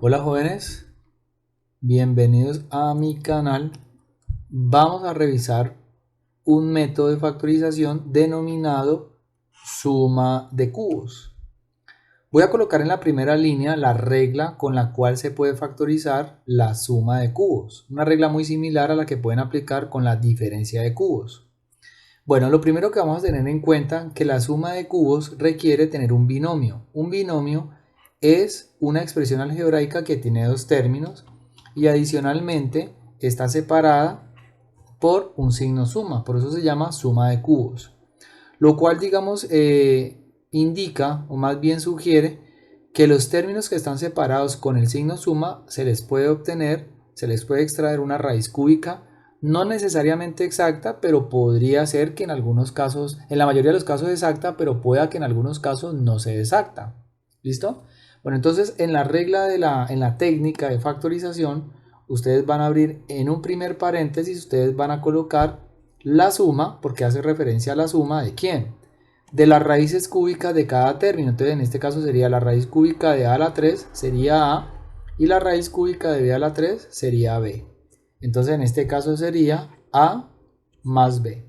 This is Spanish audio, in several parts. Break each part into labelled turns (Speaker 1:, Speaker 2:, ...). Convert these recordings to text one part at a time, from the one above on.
Speaker 1: Hola jóvenes, bienvenidos a mi canal. Vamos a revisar un método de factorización denominado suma de cubos. Voy a colocar en la primera línea la regla con la cual se puede factorizar la suma de cubos. Una regla muy similar a la que pueden aplicar con la diferencia de cubos. Bueno, lo primero que vamos a tener en cuenta es que la suma de cubos requiere tener un binomio. Un binomio es una expresión algebraica que tiene dos términos y adicionalmente está separada por un signo suma, por eso se llama suma de cubos. Lo cual, digamos, indica o más bien sugiere que los términos que están separados con el signo suma se les puede obtener, se les puede extraer una raíz cúbica, no necesariamente exacta, pero podría ser que en algunos casos, en la mayoría de los casos exacta, pero pueda que en algunos casos no sea exacta. ¿Listo? Bueno, entonces en la regla en la técnica de factorización, ustedes van a abrir en un primer paréntesis, ustedes van a colocar la suma, porque hace referencia a la suma de ¿quién? De las raíces cúbicas de cada término. Entonces en este caso sería la raíz cúbica de a a la 3 sería a, y la raíz cúbica de b a la 3 sería b. Entonces en este caso sería a más b.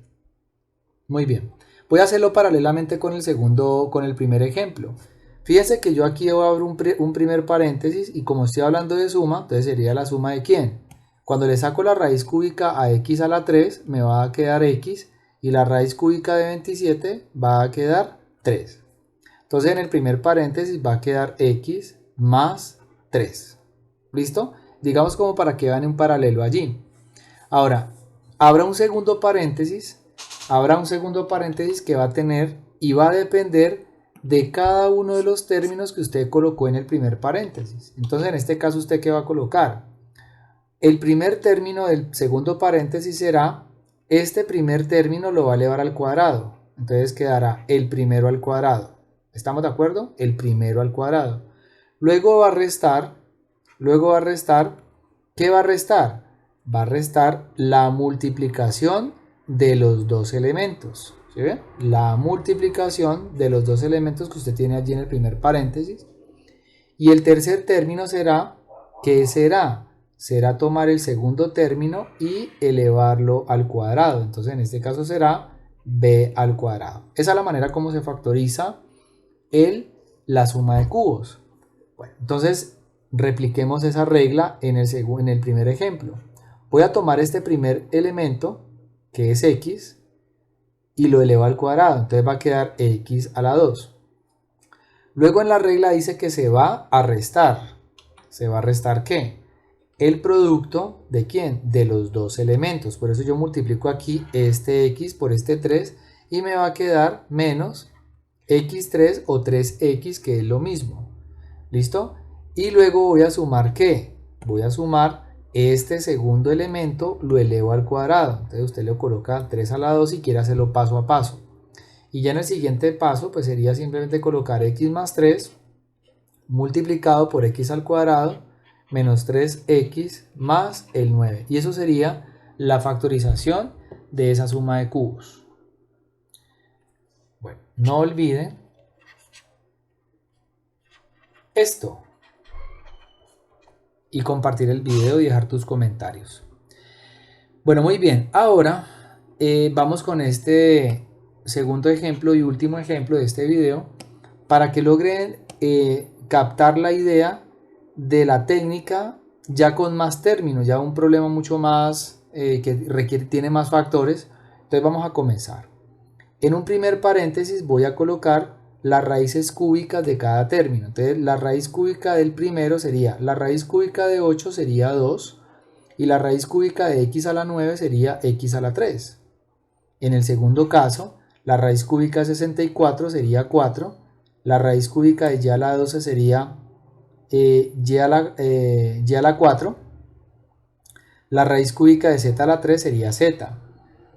Speaker 1: Muy bien. Voy a hacerlo paralelamente con el primer ejemplo. Fíjense que yo aquí abro un primer paréntesis y como estoy hablando de suma, entonces sería la suma de ¿quién? Cuando le saco la raíz cúbica a x a la 3 me va a quedar x y la raíz cúbica de 27 va a quedar 3. Entonces en el primer paréntesis va a quedar x más 3. ¿Listo? Digamos como para que vean un paralelo allí. Ahora, habrá un segundo paréntesis que va a tener y va a depender de cada uno de los términos que usted colocó en el primer paréntesis. Entonces en este caso usted ¿qué va a colocar? El primer término del segundo paréntesis será, este primer término lo va a elevar al cuadrado. Entonces quedará el primero al cuadrado. ¿Estamos de acuerdo? El primero al cuadrado. Luego va a restar, ¿qué va a restar? Va a restar la multiplicación de los dos elementos. ¿Sí ve? La multiplicación de los dos elementos que usted tiene allí en el primer paréntesis. Y el tercer término será, ¿qué será? Será tomar el segundo término y elevarlo al cuadrado. Entonces en este caso será b al cuadrado. Esa es la manera como se factoriza la suma de cubos. Bueno, entonces repliquemos esa regla en el primer ejemplo. Voy a tomar este primer elemento, que es x, y lo elevo al cuadrado. Entonces va a quedar x a la 2. Luego en la regla dice que se va a restar. ¿Se va a restar qué? El producto ¿de quién? De los dos elementos. Por eso yo multiplico aquí este x por este 3 y me va a quedar menos x3 o 3x, que es lo mismo. ¿Listo? Y luego voy a sumar ¿qué? Voy a sumar este segundo elemento, lo elevo al cuadrado. Entonces usted le coloca 3 a la 2 si quiere hacerlo paso a paso. Y ya en el siguiente paso pues sería simplemente colocar x más 3 multiplicado por x al cuadrado menos 3x más el 9. Y eso sería la factorización de esa suma de cubos. Bueno, no olviden esto y compartir el video y dejar tus comentarios. Bueno, muy bien. Ahora vamos con este segundo ejemplo y último ejemplo de este video para que logren captar la idea de la técnica ya con más términos, ya un problema mucho más que tiene más factores. Entonces vamos a comenzar. En un primer paréntesis voy a colocar las raíces cúbicas de cada término. Entonces la raíz cúbica del primero sería, la raíz cúbica de 8 sería 2 y la raíz cúbica de x a la 9 sería x a la 3. En el segundo caso, la raíz cúbica de 64 sería 4, la raíz cúbica de y a la 12 sería y a la 4, la raíz cúbica de z a la 3 sería z.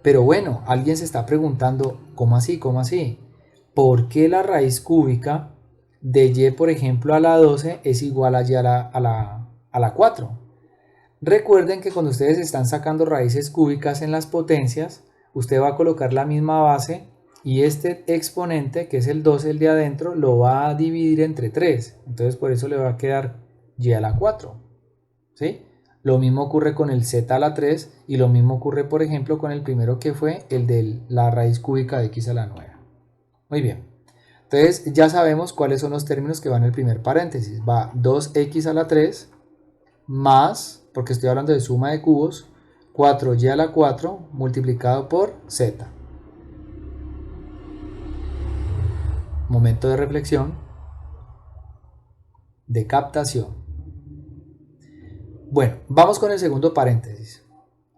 Speaker 1: Pero bueno, alguien se está preguntando, ¿cómo así? ¿Cómo así? ¿Por qué la raíz cúbica de y, por ejemplo, a la 12 es igual a y a la 4? Recuerden que cuando ustedes están sacando raíces cúbicas en las potencias, usted va a colocar la misma base y este exponente, que es el 12, el de adentro, lo va a dividir entre 3. Entonces por eso le va a quedar y a la 4. ¿Sí? Lo mismo ocurre con el z a la 3 y lo mismo ocurre, por ejemplo, con el primero que fue el de la raíz cúbica de x a la 9. Muy bien. Entonces ya sabemos cuáles son los términos que van en el primer paréntesis. Va 2x a la 3 más, porque estoy hablando de suma de cubos, 4y a la 4 multiplicado por z. Momento de reflexión, de captación. Bueno, vamos con el segundo paréntesis.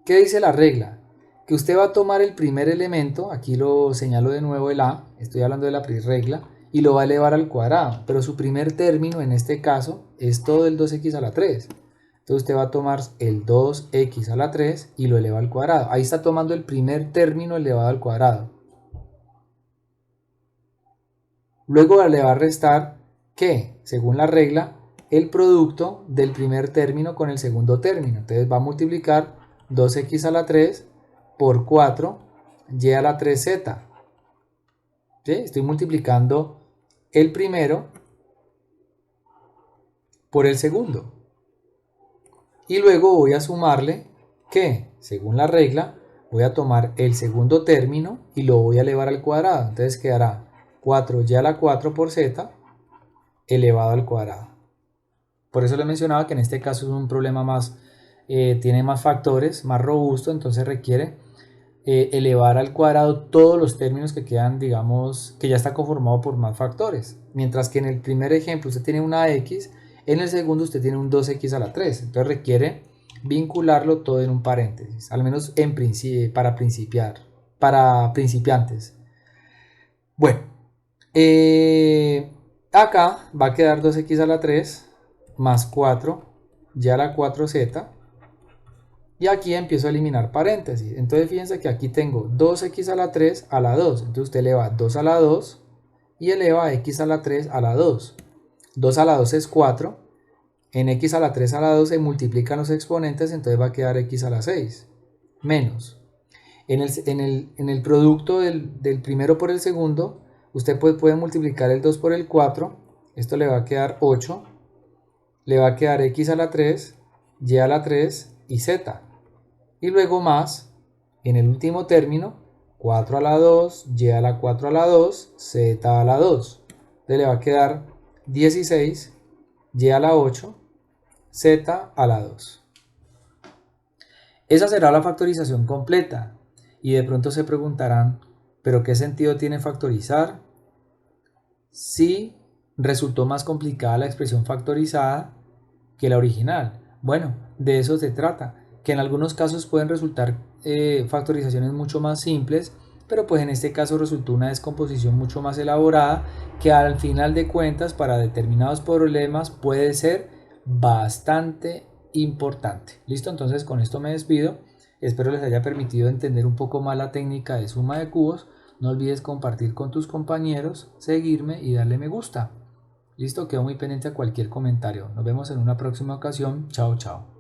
Speaker 1: ¿Qué dice la regla? Que usted va a tomar el primer elemento, aquí lo señalo de nuevo el a, estoy hablando de la regla, y lo va a elevar al cuadrado, pero su primer término en este caso es todo el 2x a la 3. Entonces usted va a tomar el 2x a la 3 y lo eleva al cuadrado. Ahí está tomando el primer término elevado al cuadrado. Luego le va a restar, ¿qué? Según la regla, el producto del primer término con el segundo término. Entonces va a multiplicar 2x a la 3 por 4 y a la 3z. ¿Sí? Estoy multiplicando el primero por el segundo. Y luego voy a sumarle que, según la regla, voy a tomar el segundo término y lo voy a elevar al cuadrado. Entonces quedará 4y a la 4 por z elevado al cuadrado. Por eso les mencionaba que en este caso es un problema más, tiene más factores, más robusto, entonces requiere elevar al cuadrado todos los términos que quedan, digamos, que ya está conformado por más factores. Mientras que en el primer ejemplo usted tiene una x, en el segundo usted tiene un 2x a la 3. Entonces requiere vincularlo todo en un paréntesis, al menos en para principiantes. Bueno, acá va a quedar 2x a la 3 más 4 y a la 4z. Y aquí empiezo a eliminar paréntesis. Entonces fíjense que aquí tengo 2x a la 3 a la 2. Entonces usted eleva 2 a la 2 y eleva x a la 3 a la 2. 2 a la 2 es 4. En x a la 3 a la 2 se multiplican los exponentes, entonces va a quedar x a la 6. Menos. En el producto del primero por el segundo, usted puede multiplicar el 2 por el 4. Esto le va a quedar 8. Le va a quedar x a la 3, y a la 3 y z. Y luego más, en el último término, 4 a la 2, y a la 4 a la 2, z a la 2. Entonces le va a quedar 16, y a la 8, z a la 2. Esa será la factorización completa. Y de pronto se preguntarán, ¿pero qué sentido tiene factorizar? Si resultó más complicada la expresión factorizada que la original. Bueno, de eso se trata, que en algunos casos pueden resultar factorizaciones mucho más simples, pero pues en este caso resultó una descomposición mucho más elaborada que al final de cuentas para determinados problemas puede ser bastante importante. ¿Listo? Entonces con esto me despido. Espero les haya permitido entender un poco más la técnica de suma de cubos. No olvides compartir con tus compañeros, seguirme y darle me gusta. Listo, quedo muy pendiente a cualquier comentario. Nos vemos en una próxima ocasión. Chao, chao.